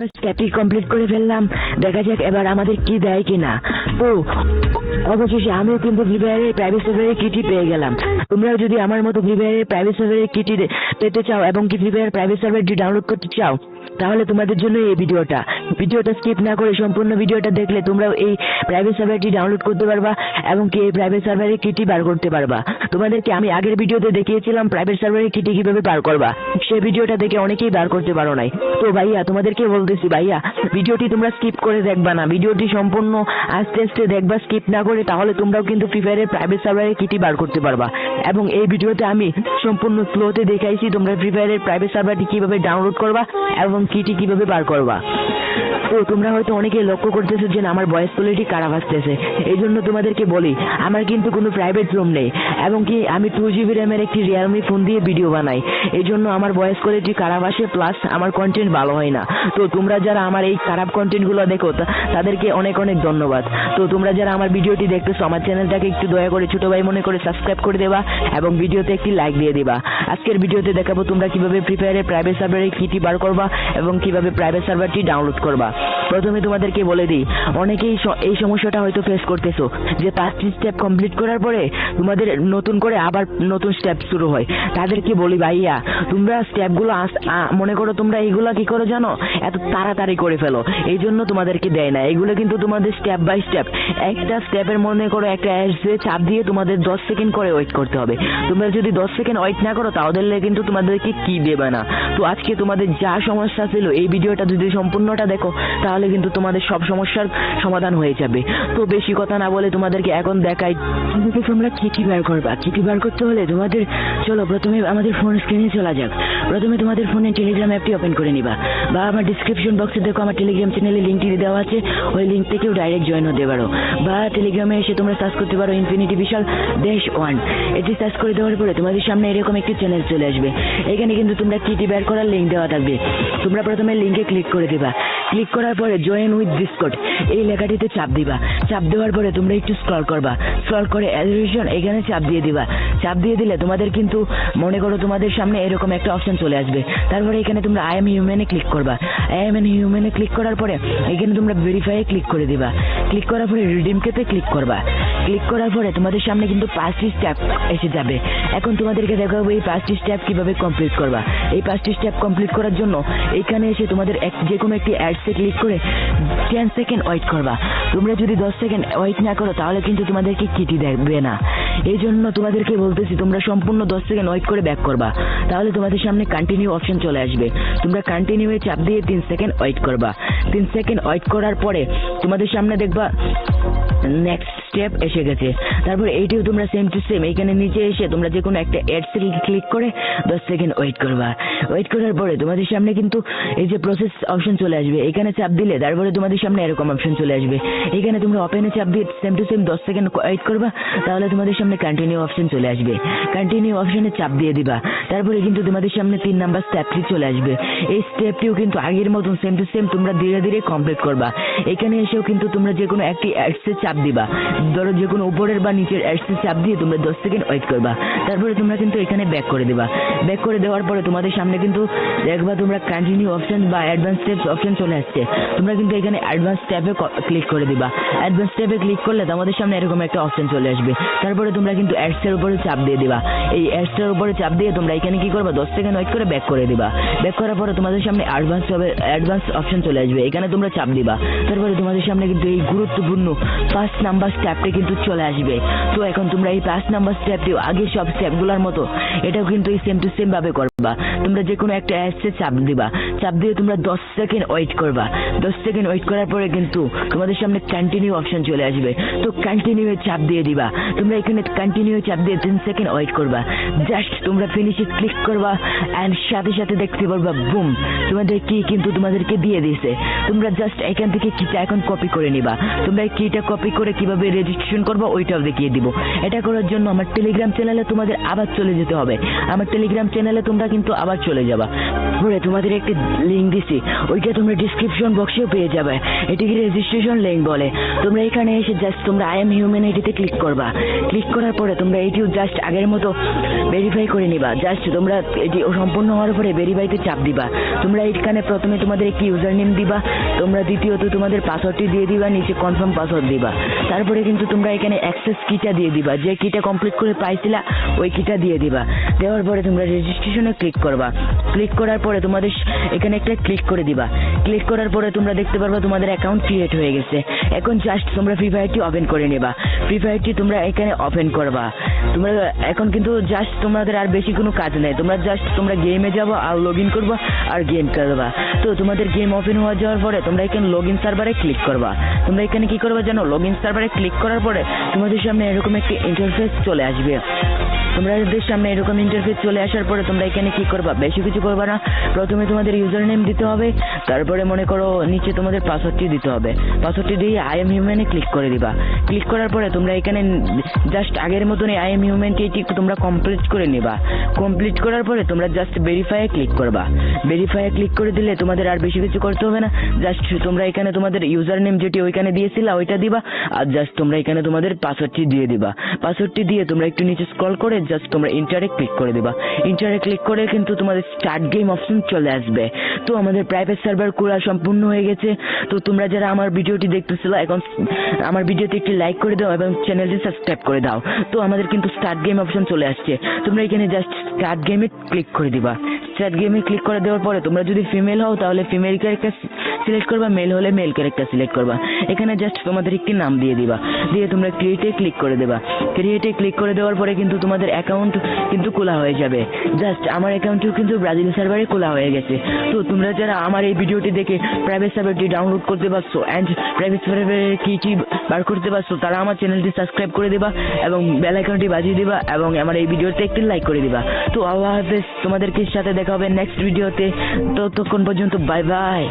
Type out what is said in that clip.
স্টেপটি complete করে ফেললাম, দেখা যাক এবার আমাদের কি দেয় কিনা। তো অবশেষে আমিও কিন্তু ফ্রি ফায়ারের প্রাইভেট সার্ভারের কিটি পেয়ে গেলাম। তোমরাও যদি আমার মতো ফ্রি ফায়ারের প্রাইভেট সার্ভারের কিটি পেতে চাও এবং কি ফ্রি ফায়ার প্রাইভেট সার্ভারটি ডাউনলোড করতে চাও, তাহলে তোমাদের জন্য এই ভিডিওটা স্কিপ না করে সম্পূর্ণ ভিডিওটা দেখলে তোমরাও এই প্রাইভেট সার্ভারটি ডাউনলোড করতে পারবা এবং কি এই প্রাইভেট সার্ভারের কিটি বার করতে পারবা। তোমাদেরকে আমি আগের ভিডিওতে দেখিয়েছিলাম প্রাইভেট সার্ভারের কিটি কিভাবে বার করবা, সেই ভিডিওটা দেখে অনেকেই বার করতে পারো নাই। তো ভাইয়া তোমাদেরকে বলতেছি, ভাইয়া ভিডিওটি তোমরা স্কিপ করে দেখবা না, ভিডিওটি সম্পূর্ণ আস্তে আস্তে দেখবা স্কিপ না করে, তাহলে তোমরাও কিন্তু ফ্রি ফায়ারের প্রাইভেট সার্ভারের কিটি বার করতে পারবা। এবং এই ভিডিওতে আমি সম্পূর্ণ স্লোতে দেখাইছি তোমরা ফ্রি ফায়ারের প্রাইভেট সার্ভারটি কিভাবে ডাউনলোড করবা এবং কিটি কিভাবে বার করবা। তো তোমরা হয়তো অনেকে লক্ষ্য করতেছো যে আমার ভয়েস কোয়ালিটি খারাপ আসতেছে, এই জন্য তোমাদেরকে বলি আমার কিন্তু কোনো প্রাইভেট রুম নেই এবং কি আমি 2GB র্যামের একটি রিয়েলমি ফোন দিয়ে ভিডিও বানাই, এই জন্য আমার ভয়েস কোয়ালিটি খারাপ আসে, প্লাস আমার কন্টেন্ট ভালো হয় না। তো তোমরা যারা আমার এই খারাপ কন্টেন্টগুলো দেখো তাদেরকে অনেক অনেক ধন্যবাদ। তো তোমরা যারা আমার ভিডিওটি দেখতেছো আমার চ্যানেলটাকে একটু দয়া করে ছোট ভাই মনে করে সাবস্ক্রাইব করে দেবা এবং ভিডিওতে একটি লাইক দিয়ে দিবা। আজকের ভিডিওতে দেখাবো তোমরা কিভাবে ফ্রি ফায়ারের প্রাইভেট সার্ভারের কিটি বার করবা এবং কিভাবে প্রাইভেট সার্ভারটি ডাউনলোড করবা। প্রথমে তোমাদেরকে বলে দিই, অনেকেই এই সমস্যাটা হয়তো ফেস করতেছো যে 5টি স্টেপ কমপ্লিট করার পরে তোমাদের নতুন করে আবার নতুন স্টেপ শুরু হয়। তাদেরকে বলি ভাইয়া তোমরা স্টেপগুলো মনে করো তোমরা এইগুলা কি করো জানো, এত তাড়াতাড়ি করে ফেলো, এই জন্য তোমাদেরকে দেয় না। এগুলো কিন্তু তোমাদের স্টেপ বাই স্টেপ, একটা স্টেপের মনে করো একটা অ্যাডসে চাপ দিয়ে তোমাদের 10 সেকেন্ড করে ওয়েট করতে হবে। তোমরা যদি 10 সেকেন্ড ওয়েট না করো তাহলে কিন্তু তোমাদেরকে কি দেবে না। তো আজকে তোমাদের যা সমস্যা ছিল এই ভিডিওটা যদি সম্পূর্ণটা দেখো তাহলে কিন্তু তোমাদের সব সমস্যার সমাধান হয়ে যাবে। তো বেশি কথা না বলে তোমাদেরকে এখন দেখাই তোমরা কিটি বার করবা। কিটি বার করতে হলে তোমাদের চলো প্রথমে আমাদের ফোন স্ক্রিনে চলা যাক। প্রথমে তোমাদের ফোনে টেলিগ্রাম অ্যাপটি ওপেন করে নিবা, বা আমার ডিসক্রিপশন বক্সে দেখো আমার টেলিগ্রাম চ্যানেলে লিঙ্কটি দেওয়া আছে, ওই লিঙ্ক থেকেও ডাইরেক্ট জয়েন হতে পারো। বা টেলিগ্রামে এসে তোমরা সার্চ করতে পারো ইনফিনিটি বিশাল -1, এটি সার্চ করে দেওয়ার পরে তোমাদের সামনে এরকম একটি চ্যানেল চলে আসবে। এখানে কিন্তু তোমরা কিটি বার করার লিঙ্ক দেওয়া থাকবে। তোমরা প্রথমে লিঙ্কে ক্লিক করে দিবা, ক্লিক করার পরে জয়েন উইথ ডিসকর্ড এই লেখাটিতে চাপ দিবা। চাপ দেওয়ার পরে তোমরা একটু স্ক্রল করবা, স্ক্রল করে অ্যাডমিশন এখানে চাপ দিয়ে দিবা। চাপ দিয়ে দিলে তোমাদের কিন্তু মনে করো তোমাদের সামনে এরকম একটা অপশন চলে আসবে। তারপরে এখানে তোমরা আই এম হিউম্যানে ক্লিক করবা। আই এম হিউম্যানে ক্লিক করার পরে এখানে তোমরা ভেরিফাই ক্লিক করে দিবা। ক্লিক করার পরে রিডিম কেতে ক্লিক করবা। ক্লিক করার পরে তোমাদের সামনে কিন্তু 5টি স্টেপ এসে যাবে। এখন তোমাদেরকে দেখাবো এই 5টি স্টেপ কিভাবে কমপ্লিট করবা। এই 5টি স্টেপ কমপ্লিট করার জন্য এখানে এসে তোমাদের যে কোনো একটি অ্যাডসে ক্লিক করে 10 সেকেন্ড ওয়েট করবা। তোমরা যদি 10 সেকেন্ড ওয়েট না করো তাহলে কিন্তু তোমাদেরকে কিটি দেবে না। এই জন্য তোমাদেরকে বলতেছি তোমরা সম্পূর্ণ 10 সেকেন্ড ওয়েট করে ব্যাক করবা, তাহলে তোমাদের সামনে কন্টিনিউ অপশন চলে আসবে। তোমরা কন্টিনিউ এ চাপ দিয়ে 3 সেকেন্ড ওয়েট করবা। 3 সেকেন্ড ওয়েট করার পরে তোমাদের সামনে দেখবা নেক্সট স্টেপ এসে গেছে। তারপর এইটিও তোমরা সেম টু সেম এখানে নিচে এসে তোমরা যে কোনো একটা অ্যাডসে ক্লিক করে 10 সেকেন্ড ওয়েট করবা। ওয়েট করার পরে তোমাদের সামনে কিন্তু এই যে প্রসেস অপশন চলে আসবে, এখানে চাপ দিলে তারপরে তোমাদের সামনে এরকম অপশন চলে আসবে। এখানে তোমরা ওপেনে চাপ দিয়ে same to same 10 second wait করবা, তাহলে তোমাদের সামনে কন্টিনিউ অপশন চলে আসবে। কন্টিনিউ অপশনে চাপ দিয়ে দিবা। তারপরে কিন্তু তোমাদের সামনে 3 নাম্বার স্টেপটি চলে আসবে। এই স্টেপটিও কিন্তু আগের মতন সেম টু সেম তোমরা ধীরে ধীরে কমপ্লিট করবা। এখানে এসেও কিন্তু তোমরা যে কোনো একটি অ্যাডসে চাপ দিবা, ধরো যে কোনো উপরের বা নিচের অ্যাডসে চাপ দিয়ে তোমরা 10 সেকেন্ড ওয়েট করবা। তারপরে তোমরা কিন্তু এখানে ব্যাক করে দিবা। ব্যাক করে দেওয়ার পরে তোমাদের সামনে কিন্তু দেখবা তোমরা কন্টিনিউ অপশন বা অ্যাডভান্স স্টেপস অপশন চলে আসছে। তোমরা কিন্তু এখানে অ্যাডভান্স স্টেপে ক্লিক করে দিবা। অ্যাডভান্স স্টেপে ক্লিক করলে তোমাদের সামনে এরকম একটা অপশন চলে আসবে। তারপরে তোমরা কিন্তু অ্যাডসের উপরে চাপ দিয়ে দিবা। এই অ্যাডসের উপরে চাপ দিয়ে তোমরা এখানে কি করবা, 10 সেকেন্ড ওয়েট করে ব্যাক করে দিবা। ব্যাক করার পরে তোমাদের সামনে অ্যাডভান্স অপশন চলে আসবে, এখানে তোমরা চাপ দিবা। তারপরে তোমাদের সামনে কিন্তু এই গুরুত্বপূর্ণ 5 নাম্বার স্টেপটি কিন্তু চলে আসবে। তো এখন তোমরা এই 5 নাম্বার স্টেপটিও আগের সব স্টেপগুলোর মতো এটাও কিন্তু এই সেম টু সেম ভাবে করবা। তোমরা যে কোনো একটা অ্যাডসে চাপ দিবা। চাপ দিয়ে তোমরা 10 সেকেন্ড ওয়েট করবা। 10 সেকেন্ড ওয়েট করার পরে কিন্তু তোমাদের সামনে কন্টিনিউ অপশন চলে আসবে। তো কন্টিনিউ এ চাপ দিয়ে দিবা। তোমরা এখানে কন্টিনিউ চাপ দিয়ে 3 সেকেন্ড ওয়েট করবা। জাস্ট তোমরা ফিনিশে ক্লিক করবা এন্ড সাথে সাথে দেখতে পারবা বুম তোমাদের কি কিন্তু তোমাদেরকে দিয়ে দিয়েছে। তোমরা জাস্ট এখান থেকে কিটা এখন কপি করে নিবা। তোমরা কিটা কপি করে কিভাবে রেজিস্ট্রেশন করবা ওইটাও দেখিয়ে দিব। এটা করার জন্য আমার টেলিগ্রাম চ্যানেলে তোমাদের আবার চলে যেতে হবে। আমার টেলিগ্রাম চ্যানেলে তোমরা কিন্তু আবার চলে যাবা। পরে তোমাদের একটা লিংক দিছি, ওইটা তোমরা ডিসক্রিপশন বক্সে অবশ্যই পেয়ে যাবে। এটিকে রেজিস্ট্রেশন লিঙ্ক বলে। তোমরা এখানে এসে জাস্ট তোমরা আই এম হিউম্যান এটিতে ক্লিক করবা। ক্লিক করার পরে তোমরা এটিও জাস্ট আগের মতো ভেরিফাই করে নিবা। জাস্ট তোমরা এটি সম্পূর্ণ হওয়ার পরে ভেরিফাইতে চাপ দিবা। তোমরা এখানে প্রথমে তোমাদের একটি ইউজার নেম দিবা, তোমরা দ্বিতীয়ত তোমাদের পাসওয়ার্ডটি দিয়ে দিবা, নিচে কনফার্ম পাসওয়ার্ড দিবা। তারপরে কিন্তু তোমরা এখানে অ্যাক্সেস কিটা দিয়ে দিবা, যে কিটা কমপ্লিট করে পাইছিলা ওই কিটা দিয়ে দিবা। দেওয়ার পরে তোমরা রেজিস্ট্রেশনে ক্লিক করবা। ক্লিক করার পরে তোমাদের এখানে একটা ক্লিক করে দিবা। ক্লিক করার পরে তোমরা দেখতে পারবা তোমাদের অ্যাকাউন্ট ক্রিয়েট হয়ে গেছে। এখন জাস্ট তোমরা ফ্রি ফায়ারটি ওপেন করে নেবা। ফ্রি ফায়ারটি তোমরা এখানে ওপেন করবা। তোমরা এখন কিন্তু জাস্ট তোমাদের আর বেশি কোনো কাজ নেই। তোমরা জাস্ট তোমরা গেমে যাবো আর লগ ইন করবা আর গেম খেলবা। তো তোমাদের গেম ওপেন হয়ে যাওয়ার পরে তোমরা এখানে লগ ইন সার্ভারে ক্লিক করবা। তোমরা এখানে কি করবা জানো? লগ ইন সার্ভারে ক্লিক করার পরে তোমাদের সামনে এরকম একটি ইন্টারফেস চলে আসবে। তোমাদের সামনে এরকম ইন্টারফেস চলে আসার পরে তোমরা এখানে কি করবা? বেশি কিছু করবা না। প্রথমে তোমাদের ইউজার নেম দিতে হবে, তারপরে মনে করো নিচে তোমাদের পাসওয়ার্ডটি দিতে হবে। পাসওয়ার্ডটি দিয়ে আই এম হিউম্যানে ক্লিক করে দিবা। ক্লিক করার পরে তোমরা এখানে জাস্ট আগের মতনই আই এম হিউম্যানটি এটি তোমরা কমপ্লিট করে নিবা। কমপ্লিট করার পরে তোমরা জাস্ট ভেরিফাইয়ে ক্লিক করবা। ভেরিফাইয়ে ক্লিক করে দিলে তোমাদের আর বেশি কিছু করতে হবে না। জাস্ট তোমরা এখানে তোমাদের ইউজার নেম যেটি ওইখানে দিয়েছিলা ওইটা দিবা, আর জাস্ট তোমরা এখানে তোমাদের পাসওয়ার্ডটি দিয়ে দিবা। পাসওয়ার্ডটি দিয়ে তোমরা একটু নিচে স্ক্রল করে জাস্ট তোমরা ইন্টারে ক্লিক করে দিবা। ইন্টারে ক্লিক করে কিন্তু তোমাদের স্টার্ট গেম অপশন চলে আসবে। তো আমাদের প্রাইভেট সার্ভার খোলা সম্পূর্ণ হয়ে গেছে। তো তোমরা যারা আমার ভিডিওটি দেখতেছিল এখন আমার ভিডিওতে একটি লাইক করে দাও এবং চ্যানেলটি সাবস্ক্রাইব করে দাও। তো আমাদের কিন্তু স্টার্ট গেম অপশন চলে আসছে। তোমরা এখানে জাস্ট স্টার্ট গেমে ক্লিক করে দিবা। স্টার্ট গেমে ক্লিক করে দেওয়ার পরে তোমরা যদি ফিমেল হও তাহলে ফিমেল ক্যারেক্টার সিলেক্ট করবা, মেল হলে মেল ক্যারেক্টার সিলেক্ট করবা। এখানে জাস্ট তোমাদের একটি নাম দিয়ে দিবা, দিয়ে তোমরা ক্রিয়েটে ক্লিক করে দেবা। ক্রিয়েটে ক্লিক করে দেওয়ার পরে কিন্তু তোমাদের অ্যাকাউন্ট কিন্তু খোলা হয়ে যাবে। জাস্ট আমার অ্যাকাউন্টটিও কিন্তু ব্রাজিল সার্ভারে খোলা হয়ে গেছে। তো তোমরা যারা আমার এই ভিডিওটি দেখে প্রাইভেট সার্ভারটি ডাউনলোড করতে পারছো অ্যান্ড প্রাইভেট সার্ভারে কি কি বার করতে পারছো তারা আমার চ্যানেলটি সাবস্ক্রাইব করে দিবা এবং বেল আইকনটি বাজিয়ে দিবা এবং আমার এই ভিডিওতে একটি লাইক করে দিবা। তো আল্লাহ হাফেজ, তোমাদেরকে সাথে দেখা হবে নেক্সট ভিডিওতে। ততক্ষণ পর্যন্ত বাই বাই।